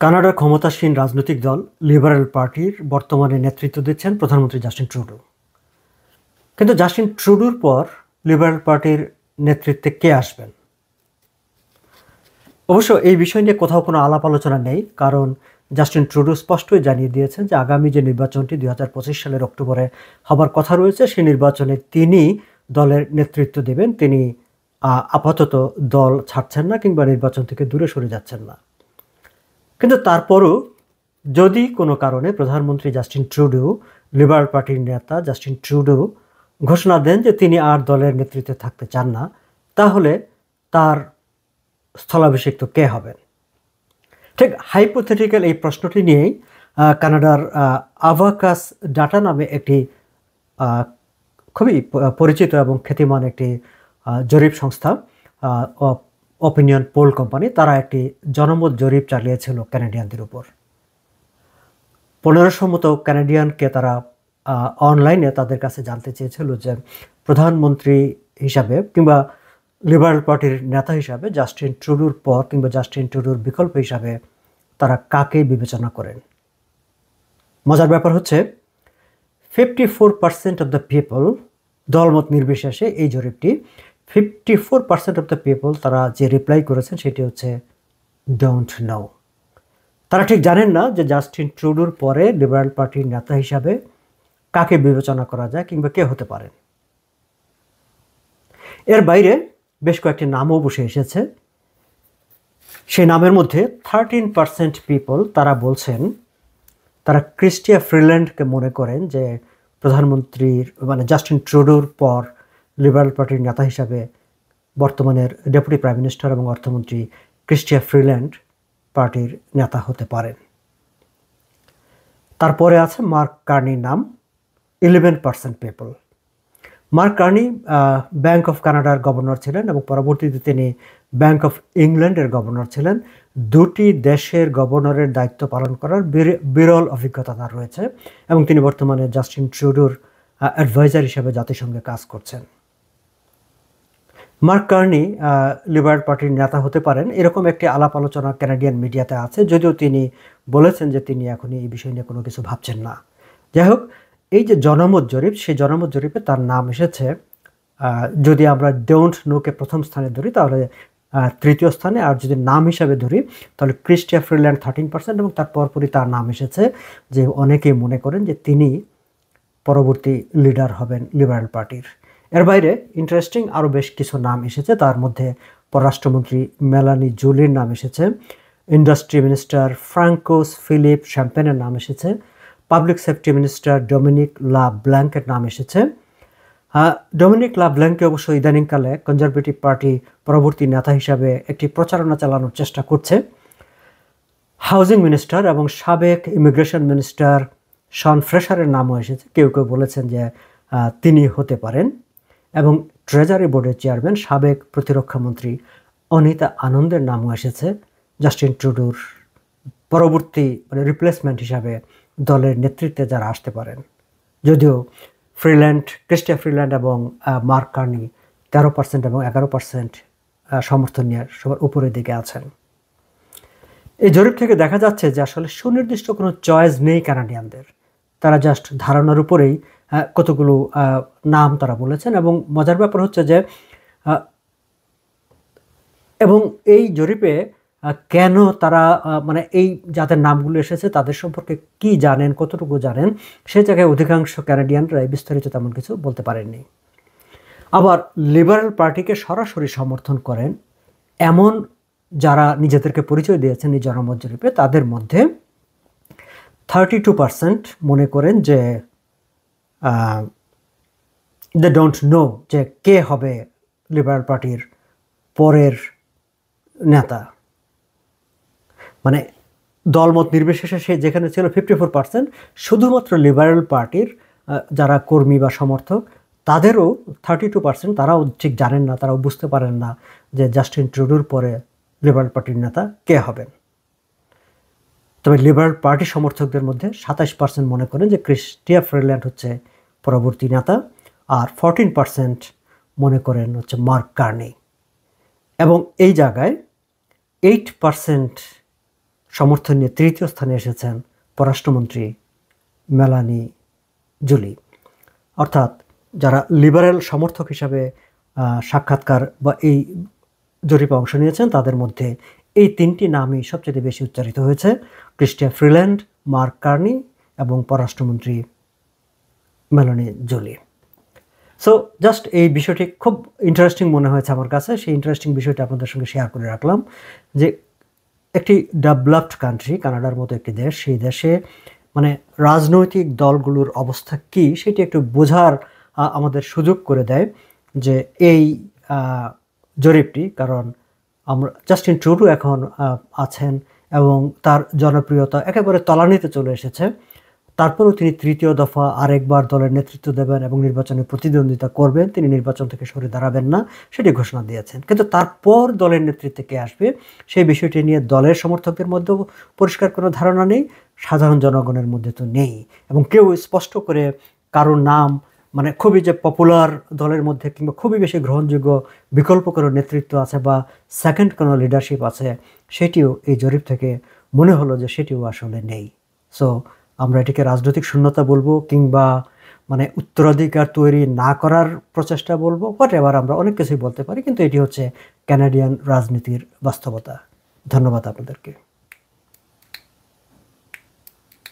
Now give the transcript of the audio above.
কানাডার ক্ষমতাসীন রাজনৈতিক দল লিবারেল পার্টির বর্তমানে নেতৃত্ব দিচ্ছেন প্রধানমন্ত্রী জাস্টিন ট্রুডো। কিন্তু জাস্টিন ট্রুডোর পর লিবারেল পার্টির নেতৃত্বে কে আসবেন? অবশ্য এই বিষয় নিয়ে কোথাও কোনো আলাপ আলোচনা নেই, কারণ জাস্টিন ট্রুডো স্পষ্টই জানিয়ে দিয়েছেন যে আগামী যে নির্বাচনটি 2025 সালের অক্টোবরে হবার কথা রয়েছে, সেই নির্বাচনে তিনি দলের নেতৃত্ব দেবেন। তিনি আপাতত দল ছাড়ছেন না কিংবা নির্বাচন থেকে দূরে সরে যাচ্ছেন না। কিন্তু তারপরও যদি কোনো কারণে প্রধানমন্ত্রী জাস্টিন ট্রুডো, লিবারেল পার্টির নেতা জাস্টিন ট্রুডো ঘোষণা দেন যে তিনি আর দলের নেতৃত্বে থাকতে চান না, তাহলে তার স্থলাভিষিক্ত কে হবেন? ঠিক হাইপোথেটিক্যাল এই প্রশ্নটি নিয়েই কানাডার আভাকাস ডাটা নামে একটি খুবই পরিচিত এবং খ্যাতিমান একটি জরিপ সংস্থা, অপিনিয়ন পোল কোম্পানি, তারা একটি জনমত জরিপ চালিয়েছিল ক্যানাডিয়ানদের উপর। 1500 মতো ক্যানাডিয়ানকে তারা অনলাইনে তাদের কাছে জানতে চেয়েছিল যে প্রধানমন্ত্রী হিসাবে কিংবা লিবারেল পার্টির নেতা হিসাবে জাস্টিন ট্রুডোর পর কিংবা জাস্টিন ট্রুডোর বিকল্প হিসাবে তারা কাকে বিবেচনা করেন। মজার ব্যাপার হচ্ছে 54% অফ দ্য পিপল, দলমত নির্বিশেষে এই জরিপটি, 54% অফ দ্য পিপল তারা যে রিপ্লাই করেছেন সেটি হচ্ছে ডোন্ট নো। তারা ঠিক জানেন না যে জাস্টিন ট্রুডোর পরে লিবারেল পার্টির নেতা হিসাবে কাকে বিবেচনা করা যায় কিংবা কে হতে পারেন। এর বাইরে বেশ কয়েকটি নামও বসে এসেছে। সেই নামের মধ্যে 13% পিপল তারা বলছেন, তারা ক্রিস্টিয়া ফ্রিল্যান্ডকে মনে করেন যে প্রধানমন্ত্রীর জাস্টিন ট্রুডোর পর লিবারেল পার্টির নেতা হিসাবে বর্তমানের ডেপুটি প্রাইম মিনিস্টার এবং অর্থমন্ত্রী ক্রিস্টিয়া ফ্রিল্যান্ড পার্টির নেতা হতে পারেন। তারপরে আছে মার্ক কার্নির নাম, 11% people. Mark Carney bank of কানাডার গভর্নর ছিলেন এবং পরবর্তীতে তিনি ব্যাংক অফ ইংল্যান্ডের গভর্নর ছিলেন। দুটি দেশের গভর্নরের দায়িত্ব পালন করার বিরল অভিজ্ঞতা তার রয়েছে এবং তিনি বর্তমানে জাস্টিন ট্রুডোর অ্যাডভাইজার হিসেবে জাতিসংঘে কাজ করছেন। মার্ক কার্নি লিবারেল পার্টির নেতা হতে পারেন, এরকম একটি আলাপ আলোচনা ক্যানাডিয়ান মিডিয়াতে আছে, যদিও তিনি বলেছেন যে তিনি এখনই এই বিষয় নিয়ে কোনো কিছু ভাবছেন না। যাই হোক, এই যে জনমত জরিপ, সেই জনমত জরিপে তার নাম এসেছে, যদি আমরা ডোন্ট নোকে প্রথম স্থানে ধরি তাহলে তৃতীয় স্থানে, আর যদি নাম হিসাবে ধরি তাহলে ক্রিস্টিয়া ফ্রিল্যান্ড 13% এবং তার পরপরই তার নাম এসেছে, যে অনেকেই মনে করেন যে তিনি পরবর্তী লিডার হবেন লিবারেল পার্টির। এর বাইরে ইন্টারেস্টিং আরও বেশ কিছু নাম এসেছে, তার মধ্যে পররাষ্ট্রমন্ত্রী মেলানি জুলির নাম এসেছে, ইন্ডাস্ট্রি মিনিস্টার ফ্রাঙ্কোস ফিলিপ শ্যাম্পেনের নাম এসেছে, পাবলিক সেফটি মিনিস্টার ডোমিনিক লা ব্ল্যাঙ্কের নাম এসেছে। ডোমিনিক লা ব্ল্যাঙ্কে অবশ্য ইদানিংকালে কনজারভেটিভ পার্টি পরবর্তী নেতা হিসাবে একটি প্রচারণা চালানোর চেষ্টা করছে। হাউজিং মিনিস্টার এবং সাবেক ইমিগ্রেশন মিনিস্টার শন ফ্রেশারের নামও এসেছে, কেউ কেউ বলেছেন যে তিনি হতে পারেন, এবং ট্রেজারি বোর্ডের চেয়ারম্যান সাবেক প্রতিরক্ষামন্ত্রী অনিতা আনন্দের নামও এসেছে জাস্টিন ট্রুডোর পরবর্তী রিপ্লেসমেন্ট হিসাবে দলের নেতৃত্বে যারা আসতে পারেন। যদিও ক্রিস্টিয়া ফ্রিল্যান্ড এবং মার্ক কার্নি 13% এবং 11% সমর্থন নিয়ে সবার উপরের দিকে আছেন। এই জরিপ থেকে দেখা যাচ্ছে যে আসলে সুনির্দিষ্ট কোনো চয়েস নেই ক্যানাডিয়ানদের, তারা জাস্ট ধারণার উপরেই কতগুলো নাম তারা বলেছেন। এবং মজার ব্যাপার হচ্ছে যে এবং এই জরিপে কেন তারা এই যাদের নামগুলো এসেছে তাদের সম্পর্কে কি জানেন, কতটুকু জানেন, সে জায়গায় অধিকাংশ ক্যানাডিয়ানরা বিস্তারিত তেমন কিছু বলতে পারেননি। আবার লিবারেল পার্টিকে সরাসরি সমর্থন করেন এমন যারা নিজেদেরকে পরিচয় দিয়েছেন এই জনমত জরিপে, তাদের মধ্যে 32% মনে করেন যে দে ডোন্ট নো যে কে হবে লিবারেল পার্টির পরের নেতা। দলমত নির্বিশেষে সে যেখানে ছিল 54%, শুধুমাত্র লিবারেল পার্টির যারা কর্মী বা সমর্থক তাদেরও 32%, তারাও ঠিক জানেন না, তারাও বুঝতে পারেন না যে জাস্টিন ট্রুডোর পরে লিবারেল পার্টির নেতা কে হবেন। তবে লিবারেল পার্টি সমর্থকদের মধ্যে 27% মনে করেন যে ক্রিস্টিয়া ফ্রিল্যান্ড হচ্ছে পরবর্তী নেতা, আর 14% মনে করেন হচ্ছে মার্ক কার্নি। এবং এই জায়গায় 8% সমর্থন নিয়ে তৃতীয় স্থানে এসেছেন পররাষ্ট্রমন্ত্রী মেলানি জুলি। অর্থাৎ যারা লিবারেল সমর্থক হিসাবে সাক্ষাৎকার বা এই জরিপে অংশ নিয়েছেন তাদের মধ্যে এই তিনটি নামই সবচেয়ে বেশি উচ্চারিত হয়েছে, ক্রিস্টিয়া ফ্রিল্যান্ড, মার্ক কার্নি এবং পররাষ্ট্রমন্ত্রী মেলানি জুলি। সো জাস্ট এই বিষয়টি খুব ইন্টারেস্টিং মনে হয়েছে আমার কাছে, সেই ইন্টারেস্টিং বিষয়টা আপনাদের সঙ্গে শেয়ার করে রাখলাম যে একটি ডেভেলপড কান্ট্রি কানাডার মতো একটি দেশ, সেই দেশে মানে রাজনৈতিক দলগুলোর অবস্থা কী সেটি একটু বোঝার আমাদের সুযোগ করে দেয় যে এই জরিপটি। কারণ আমরা জাস্টিন ট্রুডো এখন আছেন এবং তার জনপ্রিয়তা একেবারে তলানিতে চলে এসেছে, তারপরেও তিনি তৃতীয় দফা আরেকবার দলের নেতৃত্ব দেবেন এবং নির্বাচনে প্রতিদ্বন্দ্বিতা করবেন, তিনি নির্বাচন থেকে সরে দাঁড়াবেন না সেটি ঘোষণা দিয়েছেন। কিন্তু তারপর দলের নেতৃত্বে কে আসবে সেই বিষয়টি নিয়ে দলের সমর্থকদের মধ্যেও পরিষ্কার কোনো ধারণা নেই, সাধারণ জনগণের মধ্যে তো নেই, এবং কেউ স্পষ্ট করে কারোর নাম মানে খুবই যে পপুলার দলের মধ্যে কিংবা খুবই বেশি গ্রহণযোগ্য বিকল্প কোনো নেতৃত্ব আছে বা সেকেন্ড কোনো লিডারশিপ আছে সেটিও এই জরিপ থেকে মনে হলো যে সেটিও আসলে নেই। সো আমরা এটিকে রাজনৈতিক শূন্যতা বলবো কিংবা মানে উত্তরাধিকার তৈরি না করার প্রচেষ্টা বলবো, হোয়াটএভার, আমরা অনেক কিছুই বলতে পারি, কিন্তু এটি হচ্ছে ক্যানাডিয়ান রাজনীতির বাস্তবতা। ধন্যবাদ আপনাদেরকে।